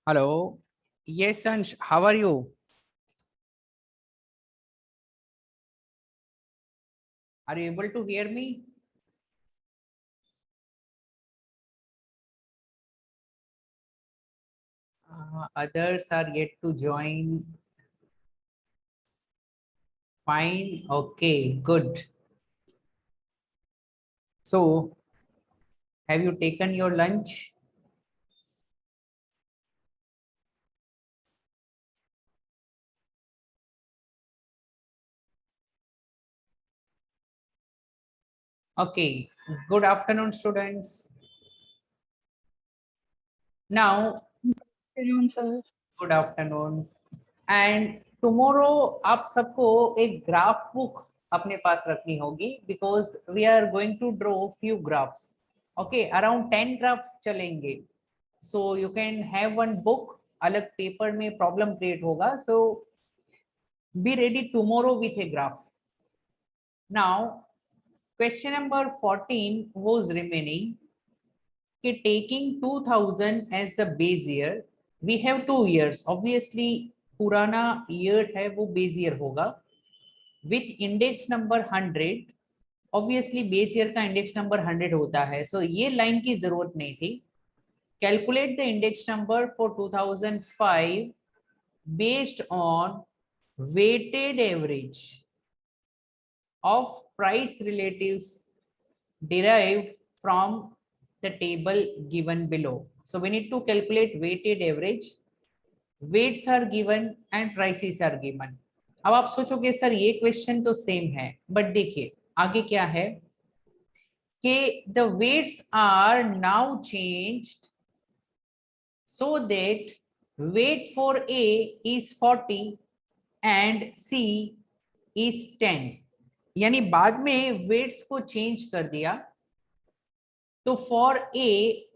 Hello. Yes, Ansh, how are you? Are you able to hear me? Others are yet to join. Fine. Okay, good. So, have you taken your lunch? Okay. Good afternoon, students. Now, afternoon, sir. good afternoon. And tomorrow आप सबको एक graph book अपने पास रखनी होगी because we are going to draw few graphs. Okay, around 10 graphs चलेंगे. So you can have one book. अलग paper में problem create होगा. So be ready tomorrow with a graph. Now, question number 14 was remaining. कि taking 2000 as the base year, we have 2 years. Obviously, पुराना year है वो base year होगा. With index number 100, obviously base year का index number 100 होता है. So ये line की जरूरत नहीं थी. Calculate the index number for 2005 based on weighted average of price relatives derived from the table given below. So we need to calculate weighted average. Weights are given and prices are given. अब आप सोचोगे sir ये question तो same है, but देखिए आगे क्या है कि the weights are now changed so that weight for A is 40 and C is 10. यानी बाद में वेट्स को चेंज कर दिया. तो फॉर ए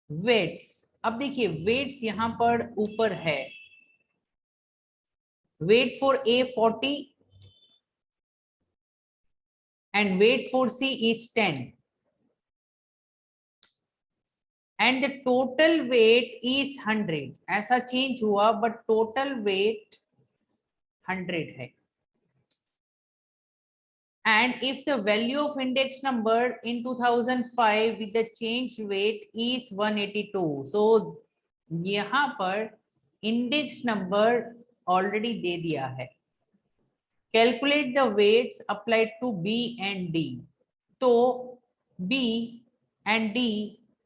वेट्स, अब देखिए वेट्स यहां पर ऊपर है. Weight for A 40 and weight for C is 10 and the total weight is 100. ऐसा चेंज हुआ बट टोटल वेट 100 है. And if the value of index number in 2005 with the change weight is 182, so यहाँ पर index number already दे दिया है. Calculate the weights applied to B and D. तो B and D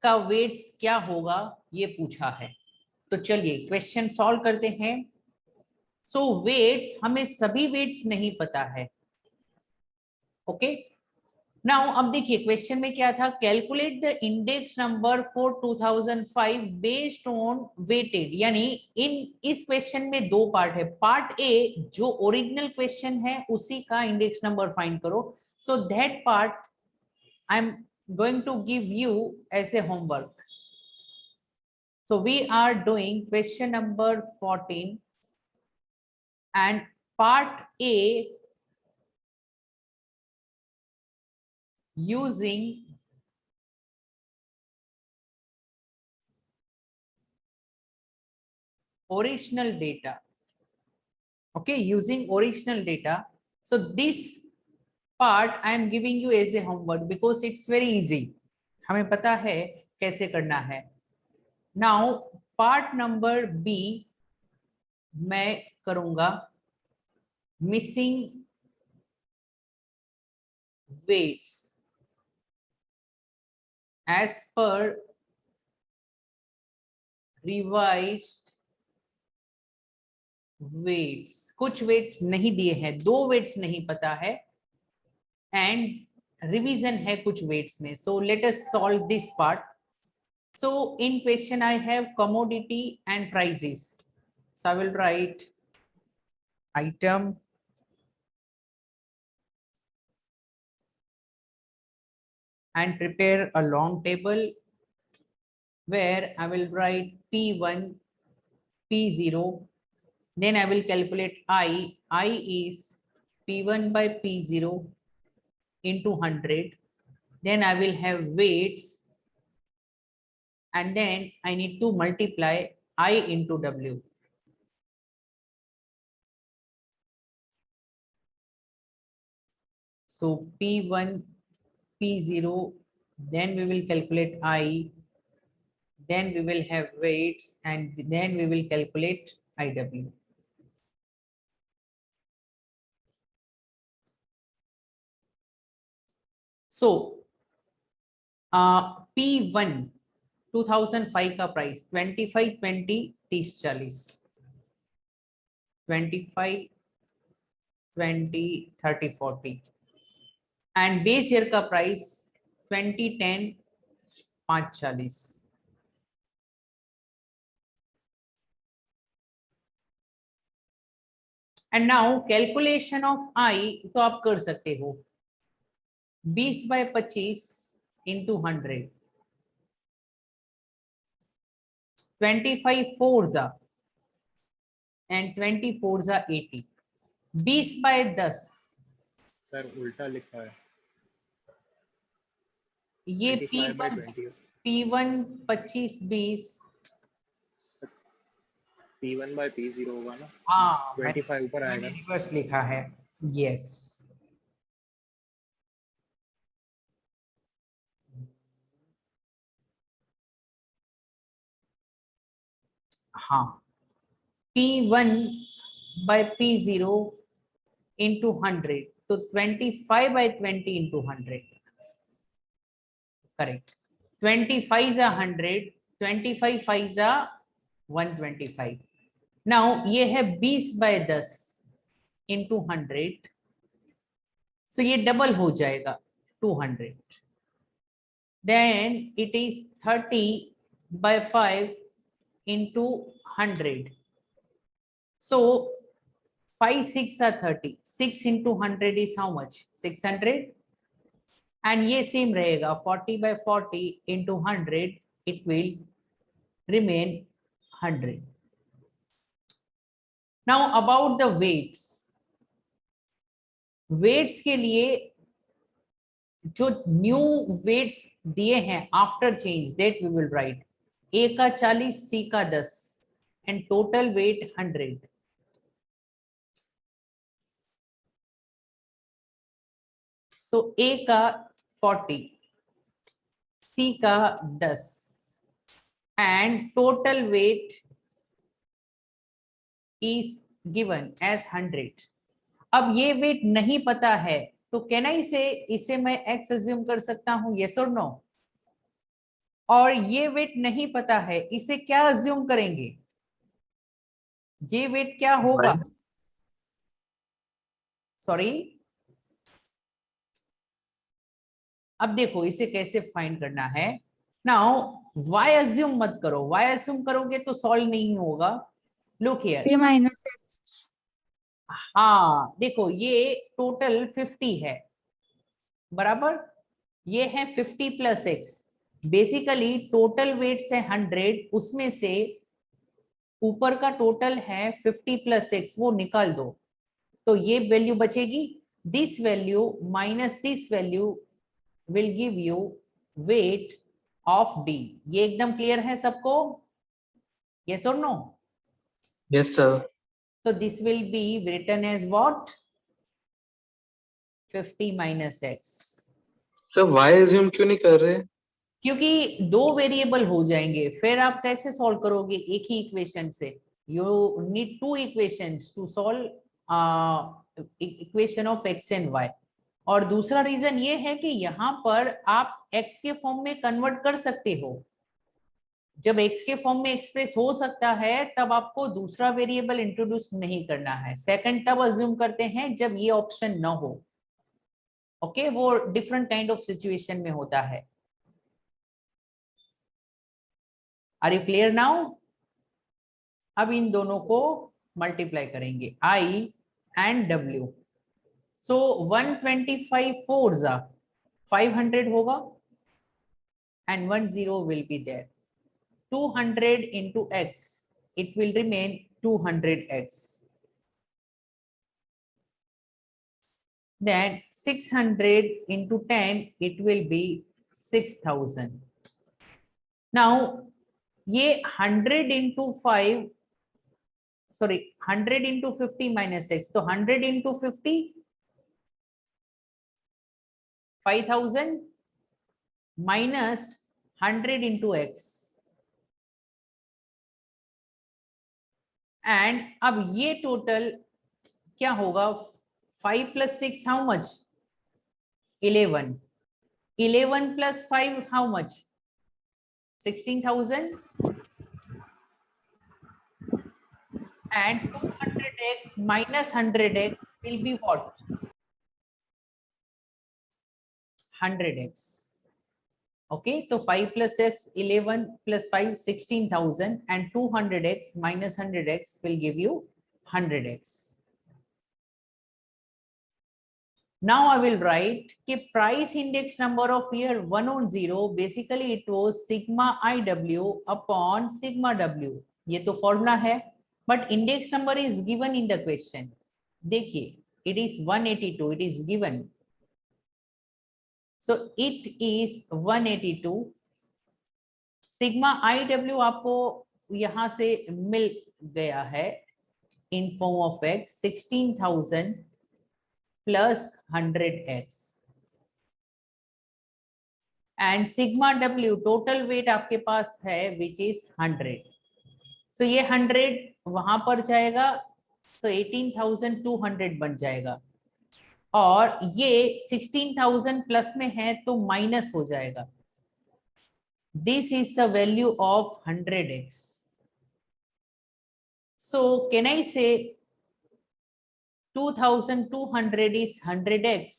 का weights क्या होगा ये पूछा है. तो चलिए क्वेश्चन सॉल्व करते हैं. सो वेट्स, हमें सभी वेट्स नहीं पता है. ओके, नाउ अब देखिए क्वेश्चन में क्या था, calculate the index number for 2005 based on weighted. यानी इन इस क्वेश्चन में दो पार्ट है. पार्ट ए जो ओरिजिनल क्वेश्चन है उसी का इंडेक्स नंबर फाइंड करो. So that part I am going to give you as a homework. So we are doing question number 14 and part A using original data. Okay, using original data. So this part I am giving you as a homework because it's very easy. हमें पता है कैसे करना है. Now part number B मैं करूंगा missing weights as per revised weights. कुछ weights नहीं दिए हैं, दो weights नहीं पता है and revision है कुछ weights में. So let us solve this part. So in question I have commodity and prices. So I will write item and prepare a long table where I will write P1, P0. Then I will calculate I. I is P1 by P0 into 100. Then I will have weights and then I need to multiply I into W. So P1, P0, then we will calculate I, then we will have weights, and then we will calculate IW. So P1 2005 का price 25, 20, 30, 40, 25, 20, 30, 40 and base year का price 2010 540. And now calculation of I तो आप कर सकते हो 20/25 into 100, 25 4s and 24s 80, 20/10. Sir उल्टा लिखा है, ये 25/20 P1 25 20. P1/P0 होगा ना, हाँ 25 ऊपर मैंने आएगा. रिवर्स लिखा है. यस हाँ P1/P0 into 100, तो 25/20 into 100. Correct. 25 is 100, 25 5s are 125. Now ये है 20/10 into 100, so ये डबल हो जाएगा 200. Then it is 30/5 into 100. So 5 6 are 30. 6 into 100 is how much? 600. And ये सेम रहेगा 40/40 into 100, it will remain 100. Now about the weights. Weights के लिए जो न्यू वेट्स दिए हैं after change that we will write. A का 40, सी का 10 and total weight 100. So A का 40, सी का 10 and total weight is given as 100. अब ये वेट नहीं पता है तो कैन आई से इसे मैं एक्स अज्यूम कर सकता हूं, यस और नो? और ये वेट नहीं पता है, इसे क्या अज्यूम करेंगे? ये वेट क्या होगा? सॉरी, अब देखो इसे कैसे फाइंड करना है. नाउ वाई अज्यूम मत करो, वाई अज्यूम करोगे तो सॉल्व नहीं होगा. Look here, P-X. हाँ देखो ये टोटल 50 है बराबर, ये है 50 + x. बेसिकली टोटल वेट से 100, उसमें से ऊपर का टोटल है 50 + x, वो निकाल दो तो ये वैल्यू बचेगी. This value minus this value will give you weight of d. ये एकदम क्लियर है सबको? यस और no? Yes, sir. So this will be written as what? 50 - x. So why assume क्यों नहीं कर रहे? क्योंकि दो वेरिएबल हो जाएंगे, फिर आप कैसे सॉल्व करोगे एक ही इक्वेशन से? You need two equations to solve equation of x and y. और दूसरा रीजन ये है कि यहाँ पर आप x के फॉर्म में कन्वर्ट कर सकते हो. जब x के फॉर्म में एक्सप्रेस हो सकता है तब आपको दूसरा वेरिएबल इंट्रोड्यूस नहीं करना है. सेकंड तब अज्यूम करते हैं जब ये ऑप्शन ना हो. ओके वो डिफरेंट काइंड ऑफ सिचुएशन में होता है. Are you clear now? अब इन दोनों को मल्टीप्लाई करेंगे I and W. So 125 4s 500 होगा and 10 will be there. 200 into x, it will remain 200x. Then 600 into 10, it will be 6000. Now ये 100 into 5 sorry 100 into 50 minus x, तो 100 into 50 5000 minus 100 into x. And अब ये total क्या होगा? 5 plus 6 how much? 11। 11 plus 5 how much? 16,000। And 200x minus 100x will be what? 100x. Okay, so 5 plus x 11 plus 5 16,000 and 200x minus 100x will give you 100x. Now I will write कि price index number of year 110 basically it was sigma IW upon sigma W. ये तो formula है, but index number is given in the question. देखिए, it is 182, it is given. So it is 182. Sigma IW आपको यहां से मिल गया है in form of x 16,000 plus 100x and sigma W total weight आपके पास है which is 100. So ये 100 वहां पर जाएगा, so 18,200 बन जाएगा और ये 16,000 प्लस में है तो माइनस हो जाएगा. This is the value of 100x. So can I say 2,200 is 100x?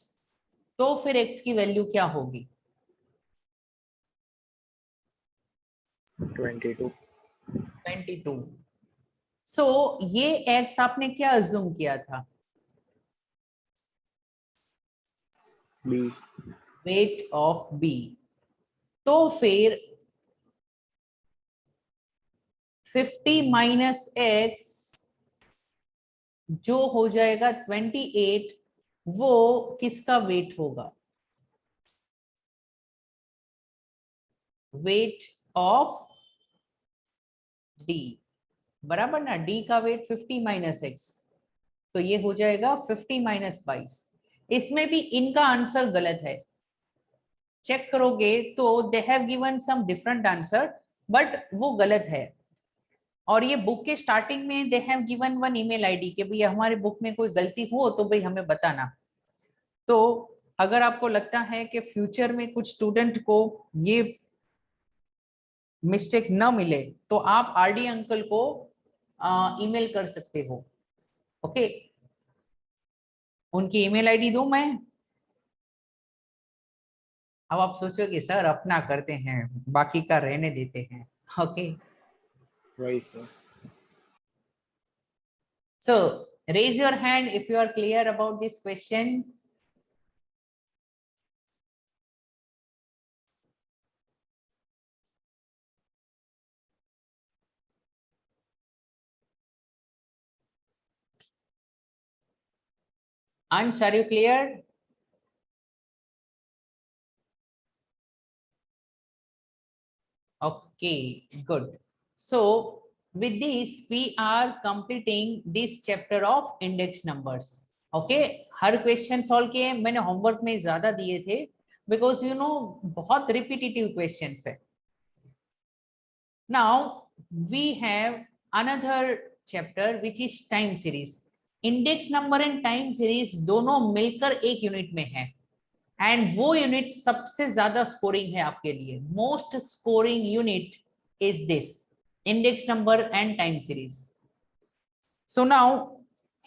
तो फिर x की वैल्यू क्या होगी? 22. 22. So ये x आपने क्या अज्यूम किया था? B. Weight of B. तो फिर 50 माइनस x जो हो जाएगा 28, वो किसका वेट होगा? वेट ऑफ D, बराबर ना? D का वेट 50 माइनस x, तो ये हो जाएगा 50 माइनस 22. इसमें भी इनका आंसर गलत है, चेक करोगे तो they have given some different answer but वो गलत है. और ये बुक के स्टार्टिंग में they have given one email ID कि भाई हमारे बुक में कोई गलती हो तो भाई हमें बताना. तो अगर आपको लगता है कि फ्यूचर में कुछ स्टूडेंट को ये मिस्टेक न मिले तो आप आरडी अंकल को ईमेल कर सकते हो. ओके, उनकी ईमेल आईडी दूं मैं? अब आप सोचोगे सर अपना करते हैं बाकी का रहने देते हैं. ओके, वही sir. so raise your hand if you are clear about this question. Ansh, are you clear? Okay, good. So with this we are completing this chapter of index numbers. Okay, her question solve किए. मैंने homework में ज्यादा दिए थे because you know बहुत repetitive questions है. Now we have another chapter which is time series. Index number and time series दोनों मिलकर एक यूनिट में है एंड वो यूनिट सबसे ज्यादा स्कोरिंग है आपके लिए. Most scoring unit is this index number and time series. So now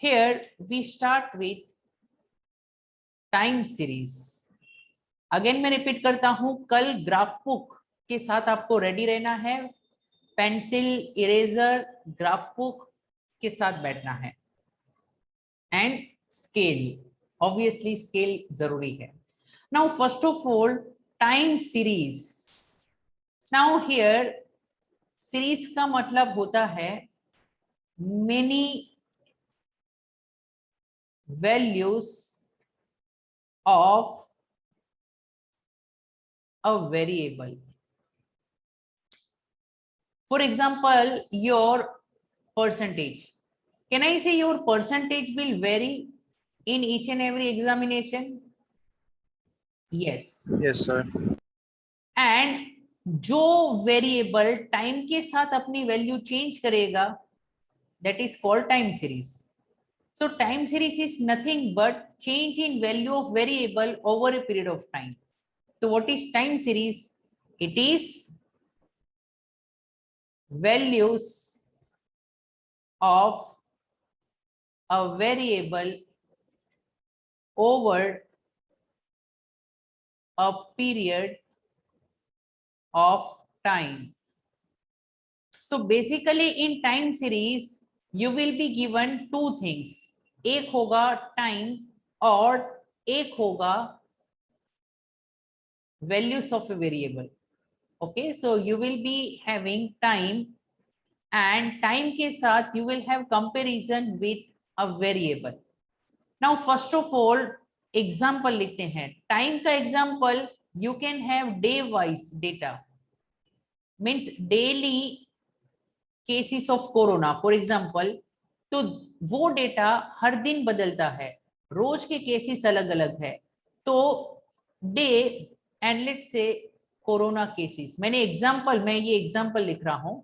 here we start with time series. Again मैं रिपीट करता हूं, कल ग्राफ बुक के साथ आपको रेडी रहना है. पेंसिल, इरेजर, ग्राफ बुक के साथ बैठना है एंड स्केल. ऑब्वियसली स्केल जरूरी है. Now first of all time series. Now here series का मतलब होता है many values of a variable. For example, your percentage. Can I say your percentage will vary in each and every examination? Yes. Yes, sir. And जो variable time के साथ अपनी value change करेगा, that is called time series. So time series is nothing but change in value of variable over a period of time. So what is time series? It is values of a variable over a period of time. So basically in time series you will be given two things. एक होगा time और एक होगा values of a variable. Okay, so you will be having time and time के साथ you will have comparison with a variable. Now first of all example लिखते हैं. Time का example you can have day wise data, means daily cases of corona for example. तो वो data हर दिन बदलता है, रोज के केसेस अलग अलग है. तो डे एंड लेट से कोरोना केसेस, मैं ये एग्जांपल लिख रहा हूं,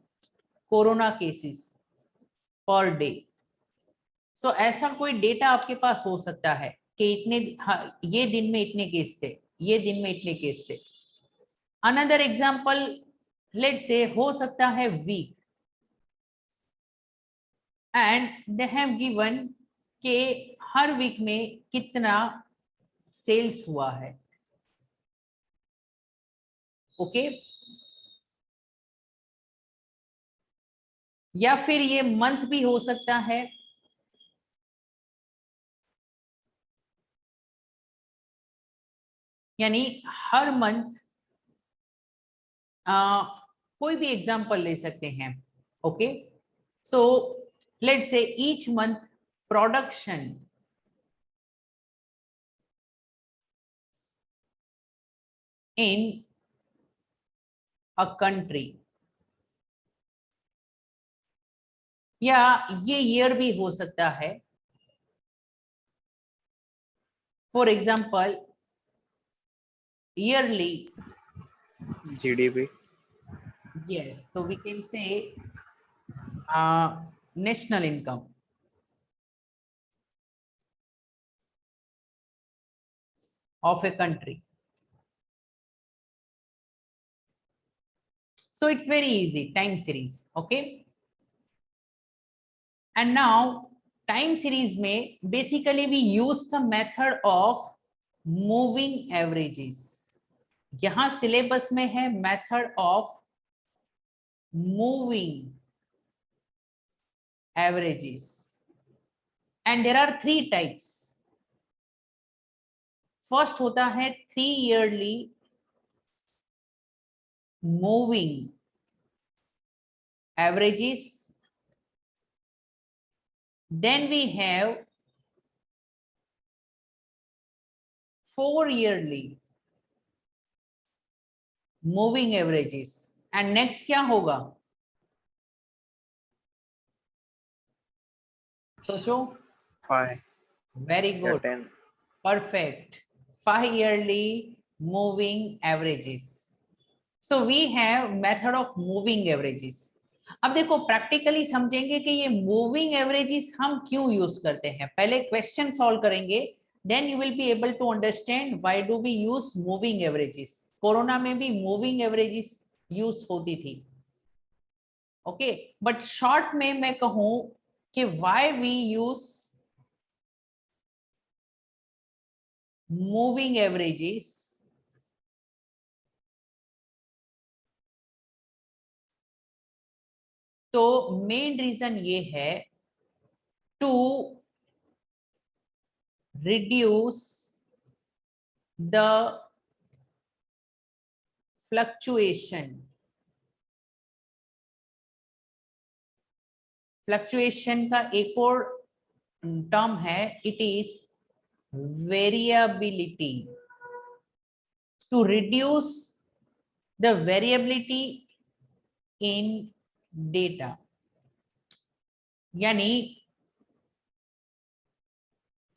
कोरोना केसेस पर डे. सो ऐसा कोई डेटा आपके पास हो सकता है कि इतने ये दिन में इतने केस थे, ये दिन में इतने केस थे. अनदर एग्जांपल लेट से हो सकता है week, and they have given के हर वीक में कितना सेल्स हुआ है. ओके, या फिर ये मंथ भी हो सकता है. यानी हर मंथ कोई भी एग्जांपल ले सकते हैं. Okay, so let's say each month production in a country, या ये ईयर भी हो सकता है. For example yearly GDP. yes, so we can say national income of a country. So it's very easy, time series. Okay, and now time series में basically we use the method of moving averages. यहाँ syllabus में है method of moving averages, and there are three types. First होता है 3 yearly moving averages. Then we have 4 yearly moving averages, and next क्या होगा, सोचो. 5. Very Yeah, good, 10. perfect. 5 yearly moving averages. So we have method of moving averages. अब देखो practically समझेंगे कि ये मूविंग एवरेजेस हम क्यों यूज करते हैं. पहले क्वेश्चन सॉल्व करेंगे, then you will be able to understand why do we use moving averages. Corona में भी मूविंग एवरेजेस यूज होती थी. ओके, बट शॉर्ट में मैं कहूं कि why we use moving averages. तो मेन रीजन ये है to reduce the fluctuation. Fluctuation का एक और टर्म है, it is variability. To reduce the variability in data, यानी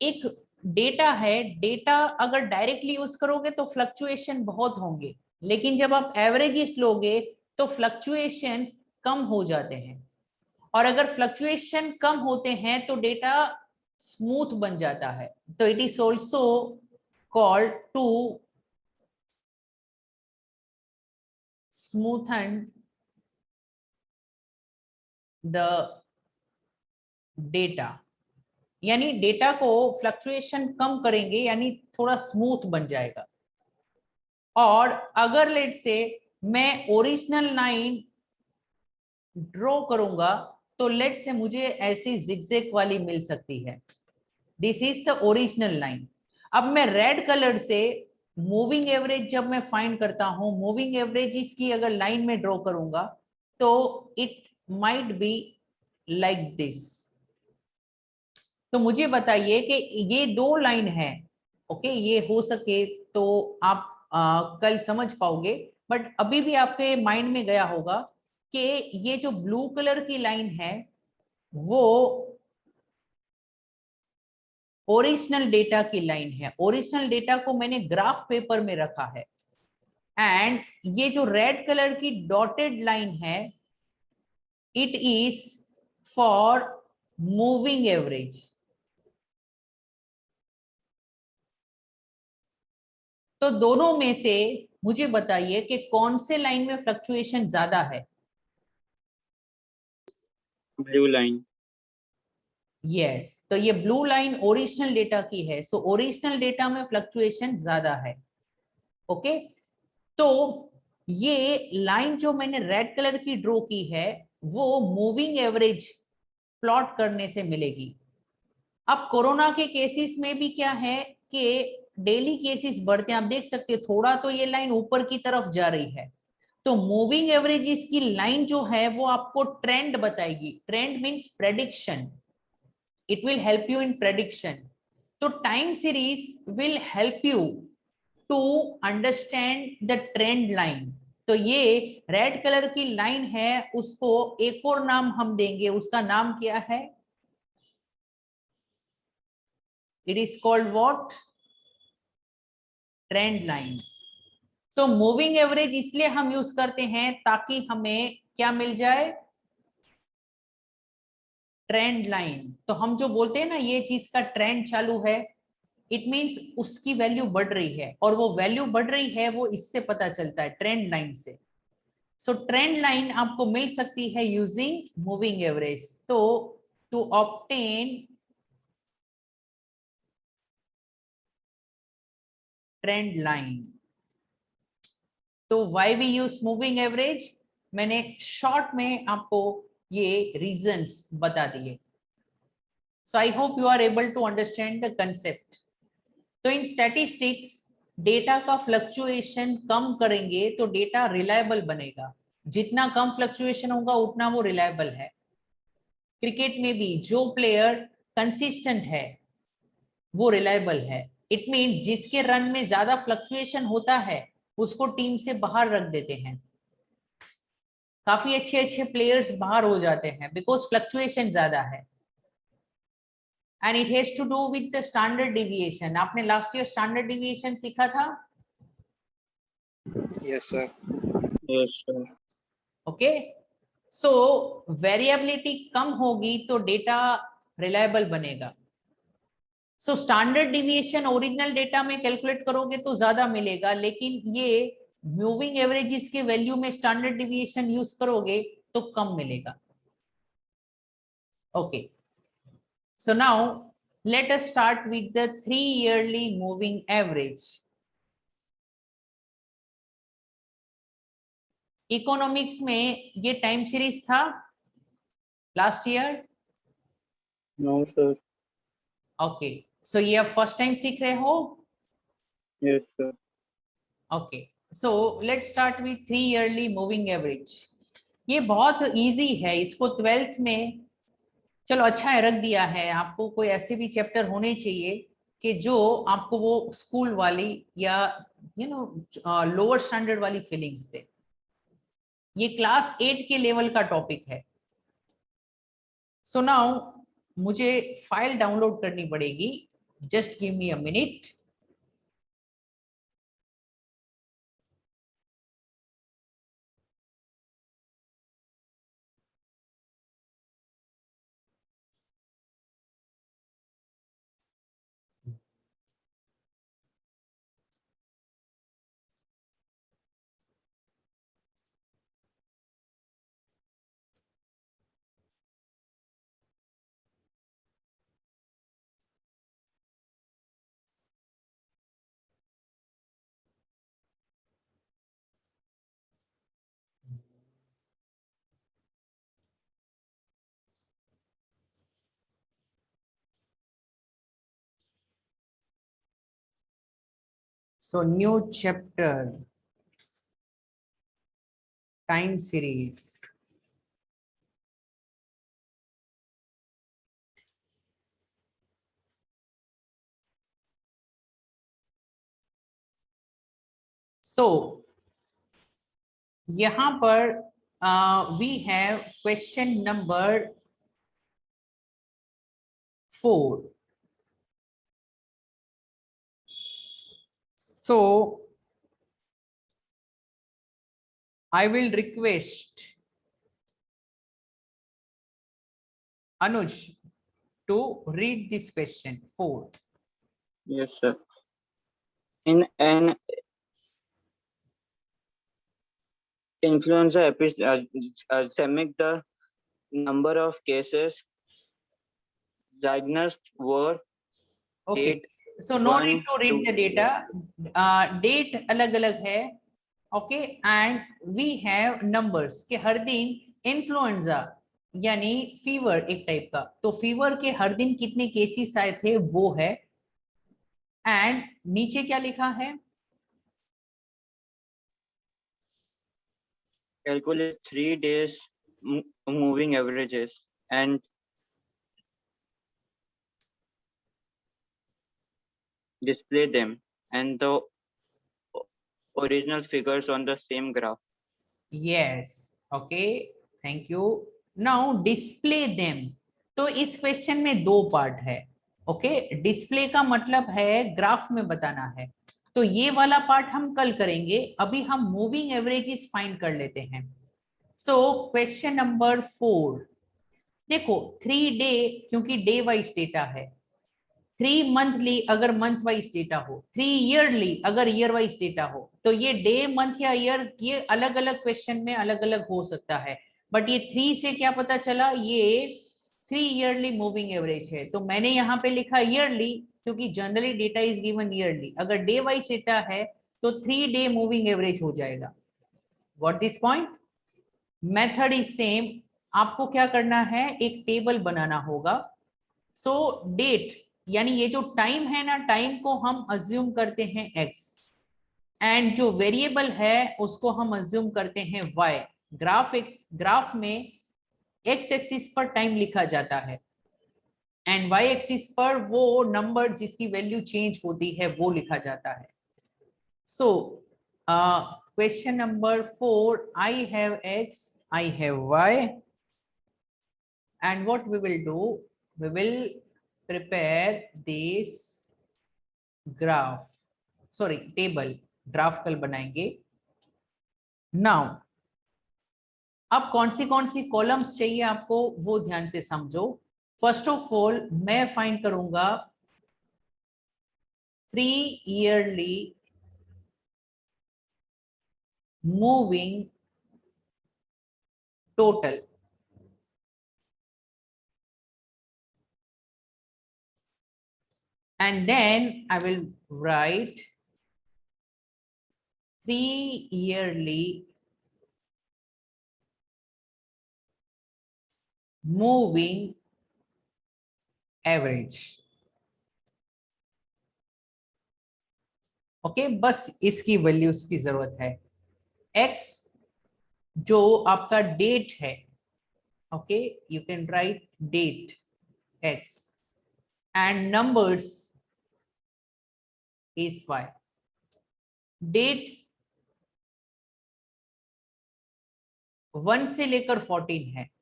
एक डेटा है, डेटा अगर डायरेक्टली यूज करोगे तो फ्लक्चुएशन बहुत होंगे, लेकिन जब आप एवरेजेस लोगे तो फ्लक्चुएशंस कम हो जाते हैं, और अगर फ्लक्चुएशन कम होते हैं तो डेटा स्मूथ बन जाता है। तो it is also called to smoothen the data, यानी डेटा को फ्लक्चुएशन कम करेंगे यानी थोड़ा स्मूथ बन जाएगा। और अगर लेट से मैं ओरिजिनल लाइन ड्रॉ करूंगा तो लेट से मुझे ऐसी जिगजैग वाली मिल सकती है। This is the original line. अब मैं रेड कलर से मूविंग एवरेज जब मैं फाइंड करता हूं, मूविंग एवरेज इसकी अगर लाइन में ड्रॉ करूंगा तो it might be like this. तो मुझे बताइए कि ये दो लाइन है, ओके, ये हो सके तो आप कल समझ पाओगे, बट अभी भी आपके माइंड में गया होगा कि ये जो ब्लू कलर की लाइन है वो ओरिजिनल डेटा की लाइन है। ओरिजिनल डेटा को मैंने ग्राफ पेपर में रखा है, एंड ये जो रेड कलर की डॉटेड लाइन है it is for moving average. तो दोनों में से मुझे बताइए कि कौन से लाइन में फ्लक्चुएशन ज्यादा है। Blue line. यस, तो ये ब्लू लाइन ओरिजिनल डेटा की है, सो ओरिजिनल डेटा में फ्लक्चुएशन ज्यादा है। ओके, तो ये लाइन जो मैंने रेड कलर की ड्रॉ की है वो मूविंग एवरेज प्लॉट करने से मिलेगी। अब कोरोना के केसेस में भी क्या है कि डेली केसेस बढ़ते हैं, आप देख सकते हैं थोड़ा तो ये लाइन ऊपर की तरफ जा रही है, तो मूविंग एवरेज की लाइन जो है वो आपको ट्रेंड बताएगी। Trend means prediction, it will help you in prediction. तो time series will help you to understand the trend line. तो ये रेड कलर की लाइन है, उसको एक और नाम हम देंगे, उसका नाम क्या है? It is called what? Trend line. So moving average इसलिए हम यूज करते हैं ताकि हमें क्या मिल जाए? Trend line. तो हम जो बोलते हैं ना ये चीज का ट्रेंड चालू है, इट मींस उसकी वैल्यू बढ़ रही है, और वो वैल्यू बढ़ रही है वो इससे पता चलता है, ट्रेंड लाइन से। सो ट्रेंड लाइन आपको मिल सकती है यूजिंग मूविंग एवरेज। तो टू ऑब्टेन ट्रेंड लाइन, तो why we use moving average, मैंने शॉर्ट में आपको ये रीजंस बता दिए। So I hope you are able to understand the concept. तो इन स्टैटिस्टिक्स डेटा का फ्लक्चुएशन कम करेंगे तो डेटा रिलायबल बनेगा, जितना कम फ्लक्चुएशन होगा उतना वो रिलायबल है। क्रिकेट में भी जो प्लेयर कंसिस्टेंट है वो रिलायबल है। इट मींस जिसके रन में ज्यादा फ्लक्चुएशन होता है उसको टीम से बाहर रख देते हैं, काफी अच्छे अच्छे प्लेयर्स बाहर हो जाते हैं बिकॉज फ्लक्चुएशन ज्यादा है। And it has to do with the standard deviation. आपने लास्ट ईयर स्टैंडर्ड डेविएशन सीखा था? Yes sir. Yes, sir. Okay, so variability कम होगी तो डेटा रिलायबल बनेगा। So standard deviation original data में कैलकुलेट करोगे तो ज्यादा मिलेगा, लेकिन ये मूविंग एवरेजेस के वैल्यू में स्टैंडर्ड डिविएशन यूज करोगे तो कम मिलेगा। ओके, so now let us start with the 3-yearly moving average. Economics में ये टाइम सीरीज था last year? No sir. Okay, so ये आप फर्स्ट टाइम सीख रहे हो? Yes sir. Okay, so let's start with 3-yearly moving average. ये बहुत इजी है, इसको 12th में, चलो अच्छा है रख दिया है, आपको कोई ऐसे भी चैप्टर होने चाहिए कि जो आपको वो स्कूल वाली या लोअर स्टैंडर्ड वाली फीलिंग्स दे। ये क्लास 8 के लेवल का टॉपिक है। सो नाउ मुझे फाइल डाउनलोड करनी पड़ेगी, just give me a minute. So new chapter, time series. So यहाँ पर we have question number 4. So I will request Anuj to read this question 4. Yes, sir. In an influenza epidemic, the number of cases diagnosed were Okay, 8, so no need 1, to read 2. the data. Date अलग अलग है, okay, and we have numbers कि हर दिन influenza यानी fever एक type का, तो fever के हर दिन कितने केसेस आए थे वो है, एंड नीचे क्या लिखा है? Calculate 3 days moving averages and display them and the original figures on the same graph. Yes, okay, thank you. Now display them. तो इस क्वेश्चन में दो पार्ट है, ओके। डिस्प्ले का मतलब है ग्राफ में बताना है, तो ये वाला पार्ट हम कल करेंगे, अभी हम मूविंग एवरेजेस फाइंड कर लेते हैं। सो क्वेश्चन नंबर 4, देखो 3 डे क्योंकि डे वाइज डेटा है, 3 मंथली अगर मंथ वाइज डेटा हो, 3 ईयरली अगर ईयर वाइज डेटा हो, तो ये डे मंथ या ईयर ये अलग अलग क्वेश्चन में अलग अलग हो सकता है, बट ये 3 से क्या पता चला, ये 3 ईयरली मूविंग एवरेज है, तो मैंने यहाँ पे लिखा ईयरली क्योंकि generally data is given yearly, अगर डे वाइज डेटा है तो 3 डे मूविंग एवरेज हो जाएगा। What this point? Method is same, आपको क्या करना है, एक टेबल बनाना होगा। सो डेट यानी ये जो टाइम है ना, टाइम को हम अज्यूम करते हैं x, एंड जो वेरिएबल है उसको हम अज्यूम करते हैं y। ग्राफ में x एक्सिस पर टाइम लिखा जाता है एंड y एक्सिस पर वो नंबर जिसकी वैल्यू चेंज होती है वो लिखा जाता है। So question number 4, I have x, I have y, and what we will do, we will prepare this graph, sorry table, graph कल बनाएंगे। नाउ अब कौन सी कॉलम्स चाहिए आपको वो ध्यान से समझो। फर्स्ट ऑफ ऑल मैं फाइंड करूंगा 3 yearly moving total, and then I will write 3 yearly moving average. Okay, बस इसकी वैल्यूज की जरूरत है। x जो आपका डेट है, okay, you can write date x, and numbers is y. Date 1 से लेकर 14 है।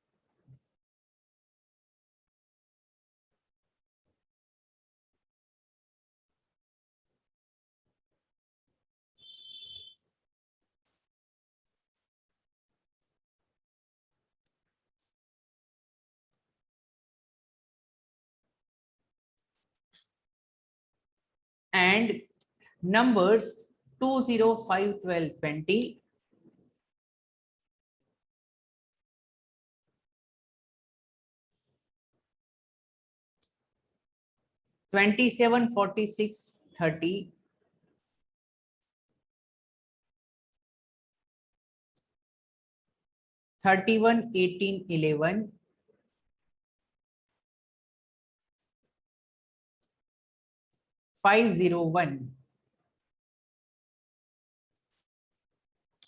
And numbers 2, 0, 5, 12, 20, 27, 46, 30, 31, 18, 11, 501।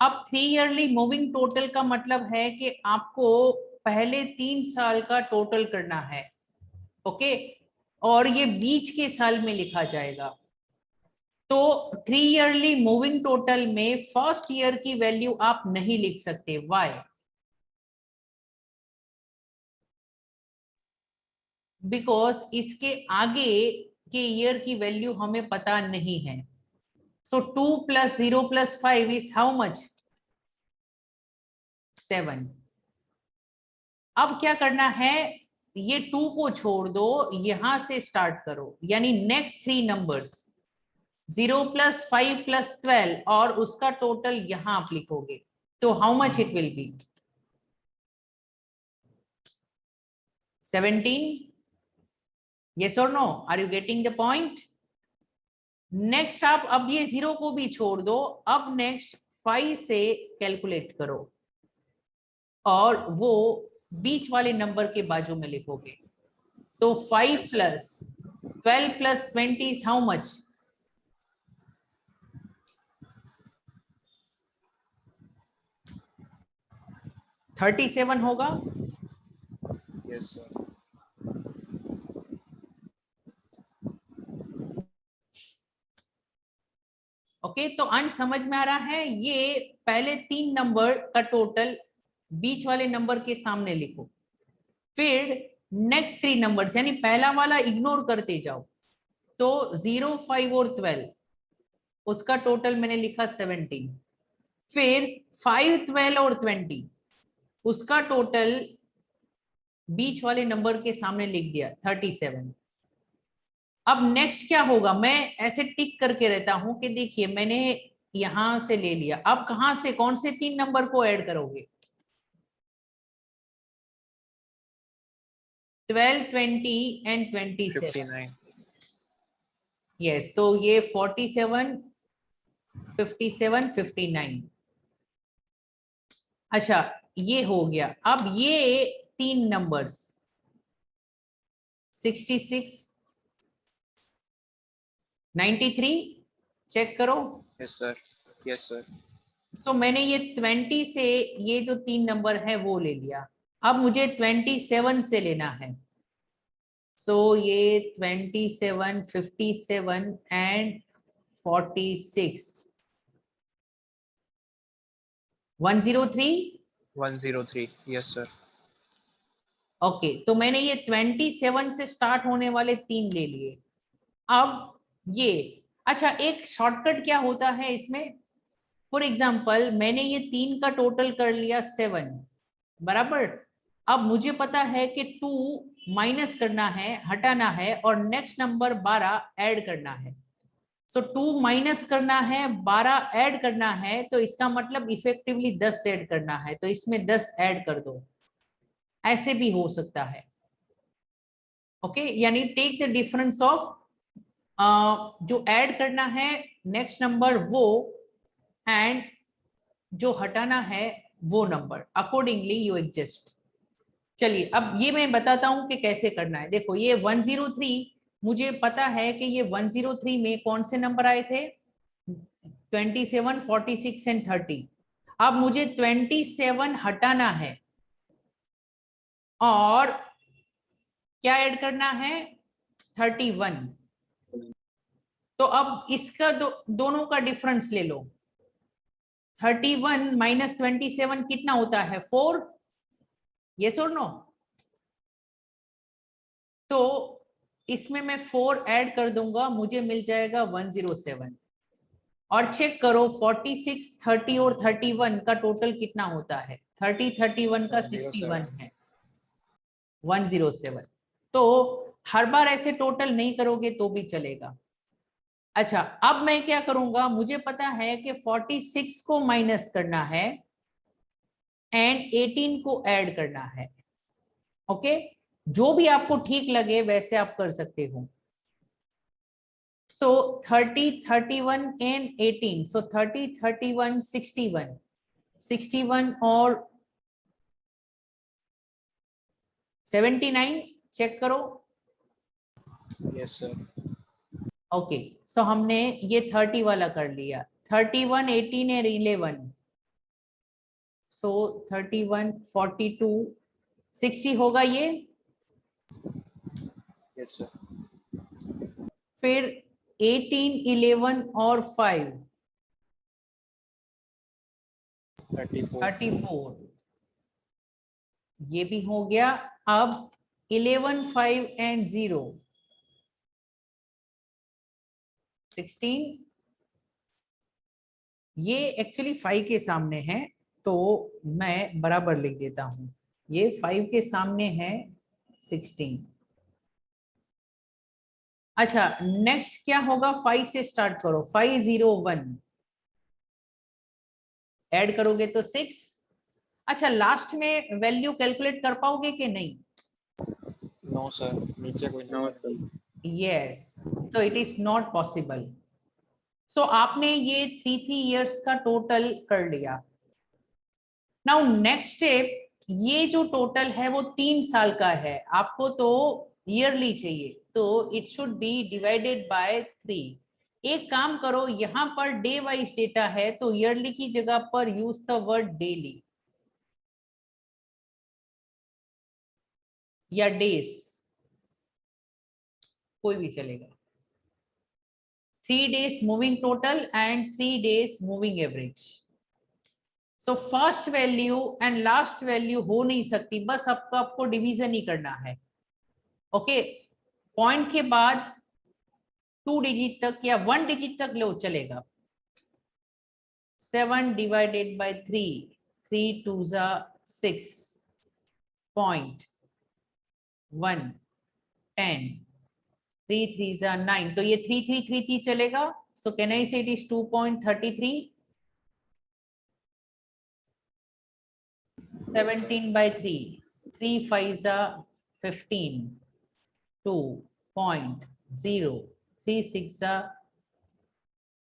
अब 3 ईयरली मूविंग टोटल का मतलब है कि आपको पहले 3 साल का टोटल करना है, ओके, और ये बीच के साल में लिखा जाएगा। तो 3 ईयरली मूविंग टोटल में फर्स्ट ईयर की वैल्यू आप नहीं लिख सकते। व्हाई? बिकॉज इसके आगे के ईयर की वैल्यू हमें पता नहीं है। सो 2 + 0 + 5 इज हाउ मच? 7। अब क्या करना है, ये 2 को छोड़ दो, यहां से स्टार्ट करो, यानी नेक्स्ट 3 नंबर्स 0 + 5 + 12 और उसका टोटल यहां आप लिखोगे। तो how much it will be? 17। Yes or no? Are you getting the point? Next आप अब ये 0 को भी छोड़ दो, अब नेक्स्ट 5 से कैलकुलेट करो और वो बीच वाले नंबर के बाजू में लिखोगे। तो 5 + 12 + 20 is how much? 37 होगा। Yes, sir. ओके, तो अंश समझ में आ रहा है? ये पहले 3 नंबर का टोटल बीच वाले नंबर के सामने लिखो, फिर नेक्स्ट 3 नंबर्स, यानी पहला वाला इग्नोर करते जाओ। तो 0, 5 और 12 उसका टोटल मैंने लिखा 17, फिर 5, 12 और 20 उसका टोटल बीच वाले नंबर के सामने लिख दिया 37। अब नेक्स्ट क्या होगा, मैं ऐसे टिक करके रहता हूं कि देखिए मैंने यहां से ले लिया, अब कहां से कौन से 3 नंबर को ऐड करोगे? 12, 20 एंड 27। 59. यस, तो ये 47, 57, 59। अच्छा, ये हो गया। अब ये 3 नंबर्स 66, 93 चेक करो। Yes, sir. Yes, sir. सो मैंने ये 20 से ये जो 3 नंबर है वो ले लिया, अब मुझे 27 से लेना है। सो ये 27, 57 एंड 46, 103। 103. Yes, sir. ओके, तो मैंने ये 27 से स्टार्ट होने वाले 3 ले लिए। अब ये, अच्छा, एक शॉर्टकट क्या होता है इसमें? फॉर एग्जाम्पल मैंने ये 3 का टोटल कर लिया 7 बराबर। अब मुझे पता है कि 2 माइनस करना है, हटाना है, और नेक्स्ट नंबर 12 ऐड करना है। सो 2 माइनस करना है, 12 ऐड करना है, तो इसका मतलब इफेक्टिवली 10 ऐड करना है, तो इसमें 10 ऐड कर दो। ऐसे भी हो सकता है। ओके, यानी टेक द डिफरेंस ऑफ जो ऐड करना है नेक्स्ट नंबर वो, एंड जो हटाना है वो नंबर, अकॉर्डिंगली यू एडजस्ट। चलिए अब ये मैं बताता हूं कि कैसे करना है। देखो ये 103, मुझे पता है कि ये 103 में कौन से नंबर आए थे? 27, 46 एंड 30। अब मुझे 27 हटाना है और क्या ऐड करना है? 31। तो अब इसका दोनों का डिफरेंस ले लो। 31 माइनस 27 कितना होता है? 4। यस और नो? तो इसमें मैं 4 ऐड कर दूंगा, मुझे मिल जाएगा 107। और चेक करो 46, 30 और 31 का टोटल कितना होता है? 30, 31 का 61 है, 107। तो हर बार ऐसे टोटल नहीं करोगे तो भी चलेगा। अच्छा, अब मैं क्या करूंगा, मुझे पता है कि 46 को माइनस करना है एंड 18 को ऐड करना है। ओके, जो भी आपको ठीक लगे वैसे आप कर सकते हो। So 30, 31 and 18. So 30, 31, 61. 61 और 79 चेक करो। Yes, sir. ओके, सो हमने ये 30 वाला कर लिया। 31, 18 और 11। सो 31, 42, 60 होगा ये। Yes, sir. फिर 18, 11 और 5, 34. 34 ये भी हो गया। अब 11, 5 एंड 0, 16। ये एक्चुअली 5 के सामने है तो मैं बराबर लिख देता हूं, ये 5 के सामने है 16। अच्छा, नेक्स्ट क्या होगा? 5 से स्टार्ट करो। 501 ऐड करोगे तो 6। अच्छा, लास्ट में वैल्यू कैलकुलेट कर पाओगे कि नहीं? No, sir. नीचे कोई No, नहीं sir. है। यस, तो इट इज नॉट पॉसिबल। सो आपने ये 3 इयर्स का टोटल कर लिया। नाउ नेक्स्ट स्टेप, ये जो टोटल है वो 3 साल का है, आपको तो ईयरली चाहिए, तो it should be divided by 3। एक काम करो, यहां पर डे वाइज डेटा है तो ईयरली की जगह पर यूज द वर्ड डेली या डेज, कोई भी चलेगा। 3 days moving total and 3 days moving average. So first value and last value हो नहीं सकती, बस आपको डिवीजन ही करना है। ओके, पॉइंट के बाद 2 डिजिट तक या 1 डिजिट तक लो चलेगा। 7 डिवाइडेड बाय 3, 3 2 जा 6, पॉइंट 1, 10, 3 3 जा 9, तो ये 3 3 3 3 चलेगा। सो कैन आई से इट इज 2.33। 17 by 3, 3 5 जा 15, 2.0, 3 6 जा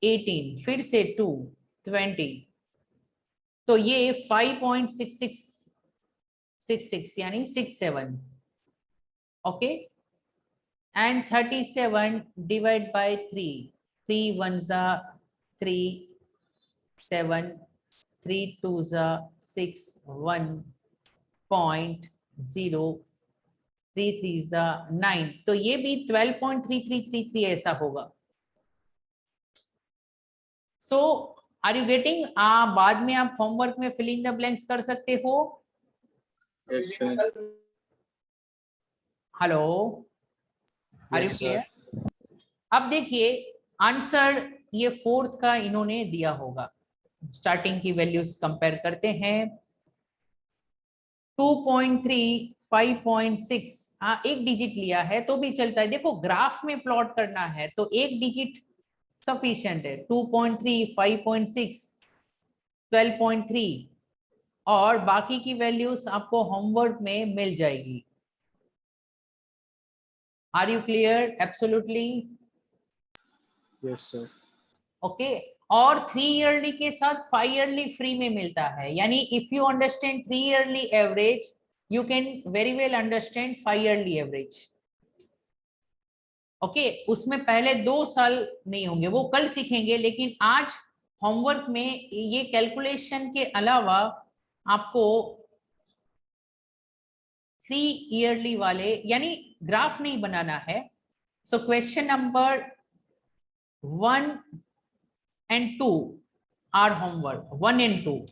18, फिर से 2, 20, तो ये 5.6666 यानी 67। ओके, एंड 37 डिवाइड बाय 3, 3 1 जा 3, 7, 3 2 जा 6, 1.0, 3 3 जा 9, तो ये भी 12.3333 ऐसा होगा। सो आर यू गेटिंग? बाद में आप होमवर्क में फिल इन द ब्लैंक्स कर सकते हो। Yes, sir. Hello, are you Yes, clear? sir. अब देखिए आंसर ये 4th का इन्होंने दिया होगा। स्टार्टिंग की वैल्यूज कंपेयर करते हैं। 2.3, 5.6, हाँ एक डिजिट लिया है तो भी चलता है। देखो ग्राफ में प्लॉट करना है तो एक डिजिट सफिशिएंट है। 2.3, 5.6, 12.3 और बाकी की वैल्यूज आपको होमवर्क में मिल जाएगी। Are you clear? Absolutely Yes, sir. Okay. और 3 ईयरली के साथ 5 ईयरली फ्री में मिलता है, यानी if you understand 3 yearly average you can very well understand 5 yearly average. Okay, उसमें पहले 2 साल नहीं होंगे, वो कल सीखेंगे, लेकिन आज होमवर्क में ये कैलकुलेशन के अलावा आपको 3 ईयरली वाले यानी ग्राफ नहीं बनाना है। So question number 1 and 2 are homework 1 and 2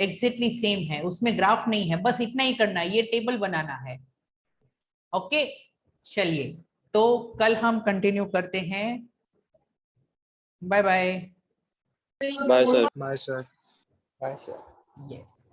exactly same है, उसमें ग्राफ नहीं है, बस इतना ही करना है, ये टेबल बनाना है। ओके चलिए, तो कल हम कंटिन्यू करते हैं। Bye bye. Bye, sir. Bye, sir. Bye, sir. Yes.